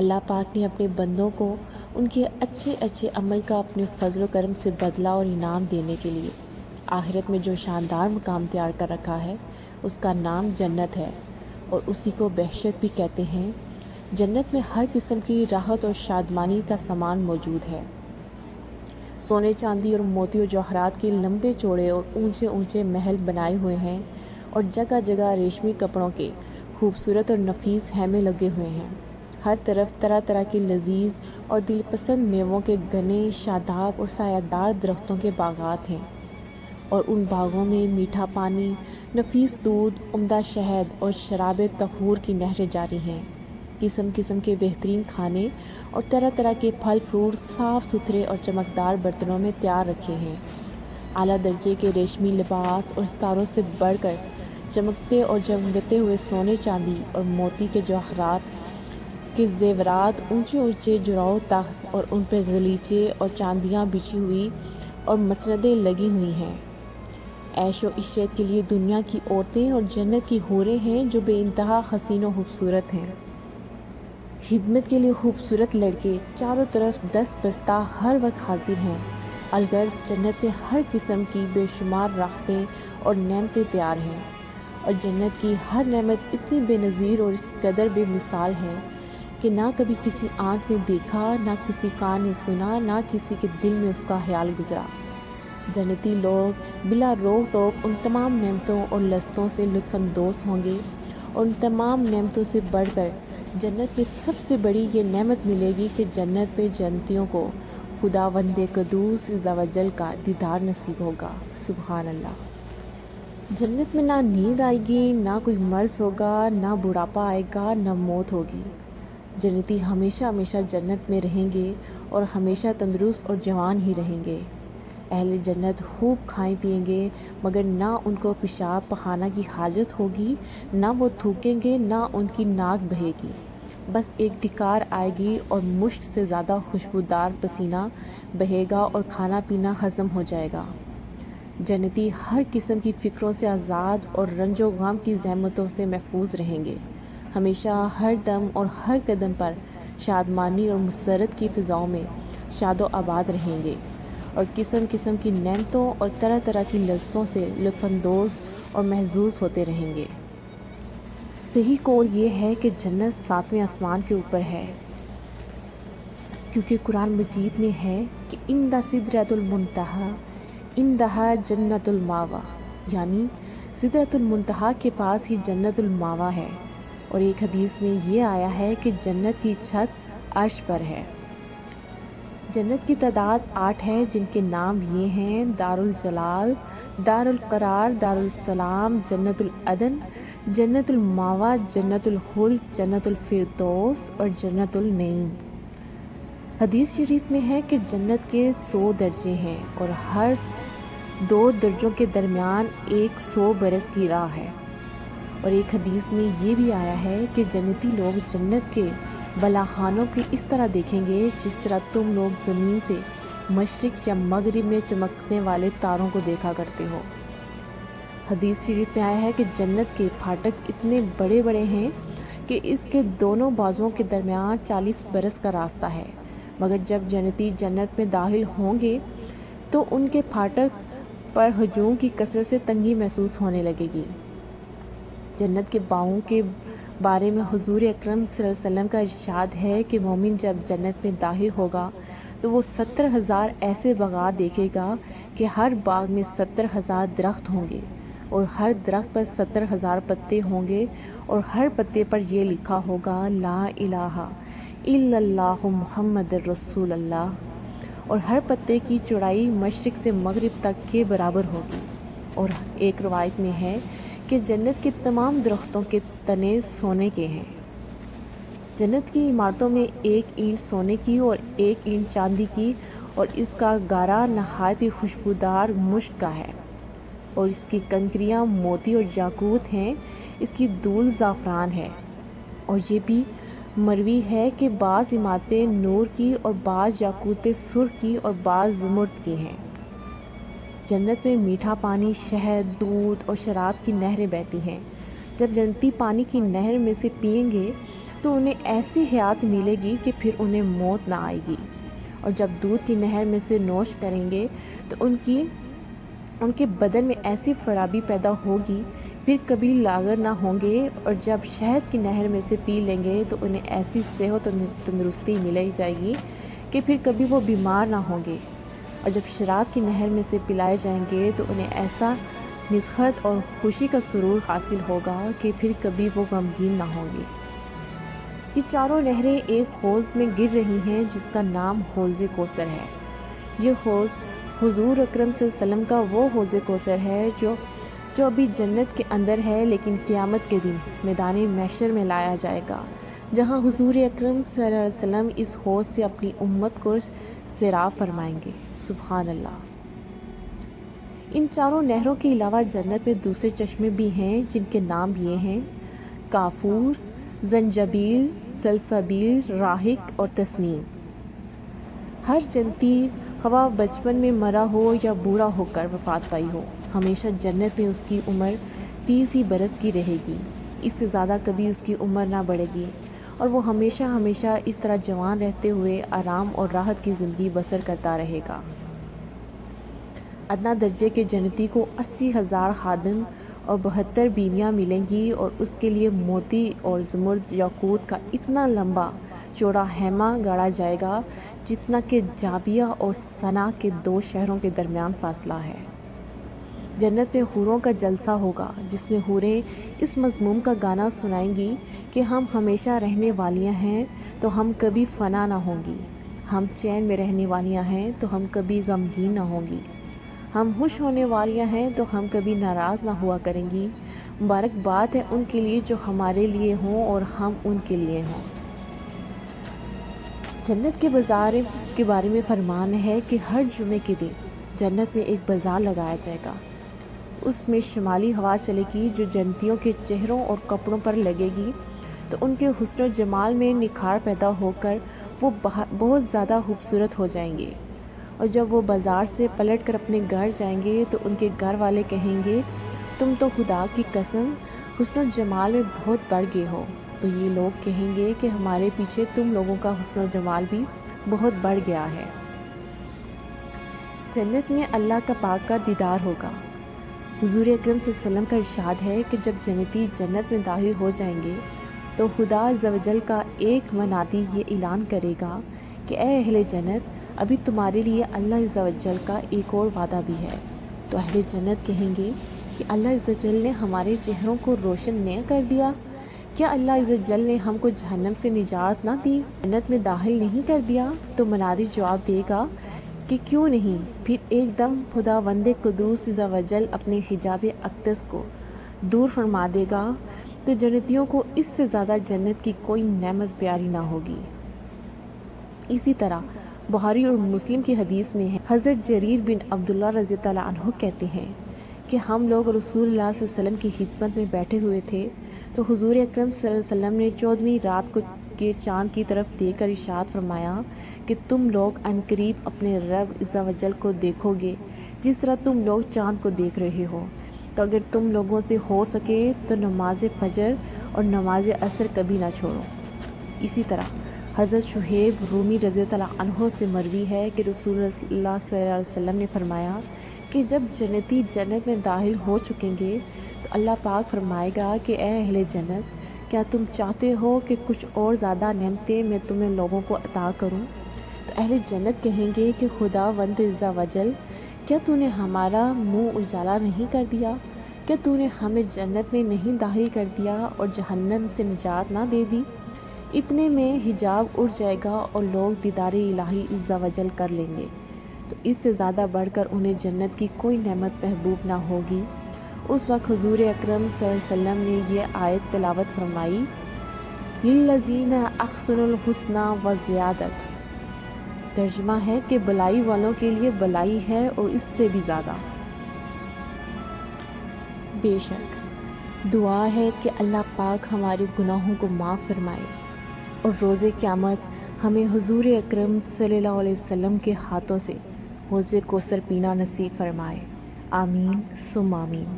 اللہ پاک نے اپنے بندوں کو ان کے اچھے اچھے عمل کا اپنے فضل و کرم سے بدلہ اور انعام دینے کے لیے آخرت میں جو شاندار مقام تیار کر رکھا ہے اس کا نام جنت ہے، اور اسی کو بہشت بھی کہتے ہیں۔ جنت میں ہر قسم کی راحت اور شادمانی کا سامان موجود ہے۔ سونے چاندی اور موتی و جواہرات کے لمبے چوڑے اور اونچے اونچے محل بنائے ہوئے ہیں، اور جگہ جگہ ریشمی کپڑوں کے خوبصورت اور نفیس خیمے لگے ہوئے ہیں۔ ہر طرف طرح طرح کے لذیذ اور دل پسند میووں کے گھنے شاداب اور سایہ دار درختوں کے باغات ہیں، اور ان باغوں میں میٹھا پانی، نفیس دودھ، عمدہ شہد اور شراب طہور کی نہریں جاری ہیں۔ قسم قسم کے بہترین کھانے اور طرح طرح کے پھل فروٹ صاف ستھرے اور چمکدار برتنوں میں تیار رکھے ہیں۔ اعلیٰ درجے کے ریشمی لباس اور ستاروں سے بڑھ کر چمکتے اور جگمگاتے ہوئے سونے چاندی اور موتی کے جواہرات کے زیورات، اونچے اونچے جراؤ تخت اور ان پہ غلیچے اور چاندیاں بچھی ہوئی اور مسندیں لگی ہوئی ہیں۔ عیش و عشرت کے لیے دنیا کی عورتیں اور جنت کی حوریں ہیں جو بے انتہا حسین و خوبصورت ہیں۔ خدمت کے لیے خوبصورت لڑکے چاروں طرف دست بستہ ہر وقت حاضر ہیں۔ الغرض جنت میں ہر قسم کی بے شمار راحتیں اور نعمتیں تیار ہیں، اور جنت کی ہر نعمت اتنی بے نظیر اور اس قدر بے مثال ہے کہ نہ کبھی کسی آنکھ نے دیکھا، نہ کسی کان نے سنا، نہ کسی کے دل میں اس کا خیال گزرا۔ جنتی لوگ بلا روک ٹوک ان تمام نعمتوں اور لذتوں سے لطف اندوز ہوں گے، اور ان تمام نعمتوں سے بڑھ کر جنت میں سب سے بڑی یہ نعمت ملے گی کہ جنت میں جنتیوں کو خداوند قدوس عز و جل کا دیدار نصیب ہوگا۔ سبحان اللہ۔ جنت میں نہ نیند آئے گی، نہ کوئی مرض ہوگا، نہ بڑھاپا آئے گا، نہ موت ہوگی۔ جنتی ہمیشہ ہمیشہ جنت میں رہیں گے اور ہمیشہ تندرست اور جوان ہی رہیں گے۔ اہل جنت خوب کھائیں پیئیں گے، مگر نہ ان کو پیشاب پخانہ کی حاجت ہوگی، نہ وہ تھوکیں گے، نہ ان کی ناک بہے گی۔ بس ایک ڈکار آئے گی اور مشک سے زیادہ خوشبودار پسینہ بہے گا اور کھانا پینا ہضم ہو جائے گا۔ جنتی ہر قسم کی فکروں سے آزاد اور رنج و غم کی زحمتوں سے محفوظ رہیں گے، ہمیشہ ہر دم اور ہر قدم پر شادمانی اور مسرت کی فضاؤں میں شاد و آباد رہیں گے، اور قسم قسم کی نعمتوں اور طرح طرح کی لذتوں سے لطف اندوز اور محظوظ ہوتے رہیں گے۔ صحیح قول یہ ہے کہ جنت 7ویں آسمان کے اوپر ہے، کیونکہ قرآن مجید میں ہے کہ عند سدرۃ المنتہی عندہا جنت الماویٰ، یعنی سدرۃ المنتہی کے پاس ہی جنت الماویٰ ہے۔ اور ایک حدیث میں یہ آیا ہے کہ جنت کی چھت عرش پر ہے۔ جنت کی تعداد 8 ہے، جن کے نام یہ ہیں: دار الجلال، دار القرار، دار السلام، جنت العدن، جنت الماویٰ، جنت الخلد، جنت الفردوس اور جنت النعیم۔ حدیث شریف میں ہے کہ جنت کے 100 درجے ہیں، اور ہر 2 درجوں کے درمیان 100 برس کی راہ ہے۔ اور ایک حدیث میں یہ بھی آیا ہے کہ جنتی لوگ جنت کے بلاخانوں کی اس طرح دیکھیں گے جس طرح تم لوگ زمین سے مشرق یا مغرب میں چمکنے والے تاروں کو دیکھا کرتے ہو۔ حدیث شریف میں آیا ہے کہ جنت کے پھاٹک اتنے بڑے بڑے ہیں کہ اس کے دونوں بازوؤں کے درمیان 40 برس کا راستہ ہے، مگر جب جنتی جنت میں داخل ہوں گے تو ان کے پھاٹک پر ہجوم کی کثرت سے تنگی محسوس ہونے لگے گی۔ جنت کے باغوں کے بارے میں حضور اکرم صلی اللہ علیہ وسلم کا ارشاد ہے کہ مومن جب جنت میں داخل ہوگا تو وہ 70,000 ایسے باغات دیکھے گا کہ ہر باغ میں 70,000 درخت ہوں گے، اور ہر درخت پر 70,000 پتے ہوں گے، اور ہر پتے پر یہ لکھا ہوگا: لا الہ الا اللہ محمد رسول اللہ، اور ہر پتے کی چوڑائی مشرق سے مغرب تک کے برابر ہوگی۔ اور ایک روایت میں ہے کہ جنت کے تمام درختوں کے تنے سونے کے ہیں۔ جنت کی عمارتوں میں 1 اینٹ سونے کی اور 1 اینٹ چاندی کی، اور اس کا گارا نہایت ہی خوشبودار مشک کا ہے، اور اس کی کنکریاں موتی اور یاقوت ہیں، اس کی دھول زعفران ہے۔ اور یہ بھی مروی ہے کہ بعض عمارتیں نور کی اور بعض یاقوت سرخ کی اور بعض زمرد کی ہیں۔ جنت میں میٹھا پانی، شہد، دودھ اور شراب کی نہریں بہتی ہیں۔ جب جنتی پانی کی نہر میں سے پئیں گے تو انہیں ایسی حیات ملے گی کہ پھر انہیں موت نہ آئے گی، اور جب دودھ کی نہر میں سے نوش کریں گے تو ان کے بدن میں ایسی خرابی پیدا ہوگی، پھر کبھی لاغر نہ ہوں گے، اور جب شہد کی نہر میں سے پی لیں گے تو انہیں ایسی صحت و تندرستی مل جائے گی کہ پھر کبھی وہ بیمار نہ ہوں گے، اور جب شراب کی نہر میں سے پلائے جائیں گے تو انہیں ایسا مسحت اور خوشی کا سرور حاصل ہوگا کہ پھر کبھی وہ غمگین نہ ہوں گے۔ یہ چاروں نہریں ایک حوض میں گر رہی ہیں جس کا نام حوض کوثر ہے۔ یہ حوض حضور اکرم صلی اللہ علیہ وسلم کا وہ حوض کوثر ہے جو ابھی جنت کے اندر ہے، لیکن قیامت کے دن میدان محشر میں لایا جائے گا، جہاں حضور اکرم صلی اللہ علیہ وسلم اس حوض سے اپنی امت کو سیراب فرمائیں گے۔ سبحان اللہ۔ ان چاروں نہروں کے علاوہ جنت میں دوسرے چشمے بھی ہیں جن کے نام یہ ہیں: کافور، زنجبیل، سلسبیل، راحق اور تسنیم۔ ہر جنتی، خواہ بچپن میں مرا ہو یا بوڑھا ہو کر وفات پائی ہو، ہمیشہ جنت میں اس کی عمر 30 ہی برس کی رہے گی، اس سے زیادہ کبھی اس کی عمر نہ بڑھے گی، اور وہ ہمیشہ ہمیشہ اس طرح جوان رہتے ہوئے آرام اور راحت کی زندگی بسر کرتا رہے گا۔ ادنیٰ درجے کے جنتی کو 80,000 خادم اور 72 بیویاں ملیں گی، اور اس کے لیے موتی اور زمرد یاقوت کا اتنا لمبا چوڑا خیمہ گاڑا جائے گا جتنا کہ جابیہ اور صنعا کے 2 شہروں کے درمیان فاصلہ ہے۔ جنت میں حوروں کا جلسہ ہوگا جس میں حوریں اس مضمون کا گانا سنائیں گی کہ ہم ہمیشہ رہنے والیاں ہیں تو ہم کبھی فنا نہ ہوں گی، ہم چین میں رہنے والیاں ہیں تو ہم کبھی غمگین نہ ہوں گی، ہم خوش ہونے والیاں ہیں تو ہم کبھی ناراض نہ ہوا کریں گی۔ مبارکباد ہے ان کے لیے جو ہمارے لیے ہوں اور ہم ان کے لیے ہوں۔ جنت کے بازار کے بارے میں فرمان ہے کہ ہر جمعے کے دن جنت میں ایک بازار لگایا جائے گا، اس میں شمالی ہوا چلے گی جو جنتیوں کے چہروں اور کپڑوں پر لگے گی تو ان کے حسن و جمال میں نکھار پیدا ہو کر وہ بہت زیادہ خوبصورت ہو جائیں گے، اور جب وہ بازار سے پلٹ کر اپنے گھر جائیں گے تو ان کے گھر والے کہیں گے تم تو خدا کی قسم حسن و جمال میں بہت بڑھ گئے ہو، تو یہ لوگ کہیں گے کہ ہمارے پیچھے تم لوگوں کا حسن و جمال بھی بہت بڑھ گیا ہے۔ جنت میں اللہ کا پاک کا دیدار ہوگا۔ حضور اکرم صلی اللہ علیہ وسلم کا ارشاد ہے کہ جب جنتی جنت میں داخل ہو جائیں گے تو خدا عز و جل کا ایک منادی یہ اعلان کرے گا کہ اے اہل جنت، ابھی تمہارے لیے اللہ عز و جل کا ایک اور وعدہ بھی ہے۔ تو اہل جنت کہیں گے کہ اللہ عز و جل نے ہمارے چہروں کو روشن نہیں کر دیا؟ کیا اللہ عز و جل نے ہم کو جہنم سے نجات نہ دی، جنت میں داخل نہیں کر دیا؟ تو منادی جواب دے گا کہ کیوں نہیں۔ پھر ایک دم خداوند قدوس عز و جل اپنے حجاب اقدس کو دور فرما دے گا تو جنتیوں کو اس سے زیادہ جنت کی کوئی نعمت پیاری نہ ہوگی۔ اسی طرح بخاری اور مسلم کی حدیث میں ہے، حضرت جریر بن عبداللہ رضی اللہ عنہ کہتے ہیں کہ ہم لوگ رسول اللہ صلی اللہ علیہ وسلم کی خدمت میں بیٹھے ہوئے تھے تو حضور اکرم صلی اللہ علیہ وسلم نے 14ویں رات کے چاند کی طرف دیکھ کر ارشاد فرمایا کہ تم لوگ عنقریب اپنے رب عز و جل کو دیکھو گے جس طرح تم لوگ چاند کو دیکھ رہے ہو، تو اگر تم لوگوں سے ہو سکے تو نماز فجر اور نماز عصر کبھی نہ چھوڑو۔ اسی طرح حضرت شہیب رومی رضی اللہ عنہ سے مروی ہے کہ رسول اللہ صلی اللہ علیہ وسلم نے فرمایا کہ جب جنتی جنت میں داخل ہو چکیں گے تو اللہ پاک فرمائے گا کہ اے اہل جنت، کیا تم چاہتے ہو کہ کچھ اور زیادہ نعمتیں میں تمہیں لوگوں کو عطا کروں؟ تو اہل جنت کہیں گے کہ خداوند عز و جل، کیا تو نے ہمارا منہ اجالا نہیں کر دیا؟ کیا تو نے ہمیں جنت میں نہیں داخل کر دیا اور جہنم سے نجات نہ دے دی؟ اتنے میں حجاب اٹھ جائے گا اور لوگ دیدار الہی عز و جل کر لیں گے، تو اس سے زیادہ بڑھ کر انہیں جنت کی کوئی نعمت محبوب نہ ہوگی۔ اس وقت حضور اکرم صلی اللہ علیہ وسلم نے یہ آیت تلاوت فرمائی، للذین احسنوا الحسنی وزیادۃ۔ ترجمہ ہے کہ بلائی والوں کے لیے بلائی ہے اور اس سے بھی زیادہ۔ بے شک دعا ہے کہ اللہ پاک ہمارے گناہوں کو معاف فرمائے اور روز قیامت ہمیں حضور اکرم صلی اللہ علیہ وسلم کے ہاتھوں سے حوض کوثر پینا نصیب فرمائے۔ آمین ثم آمین۔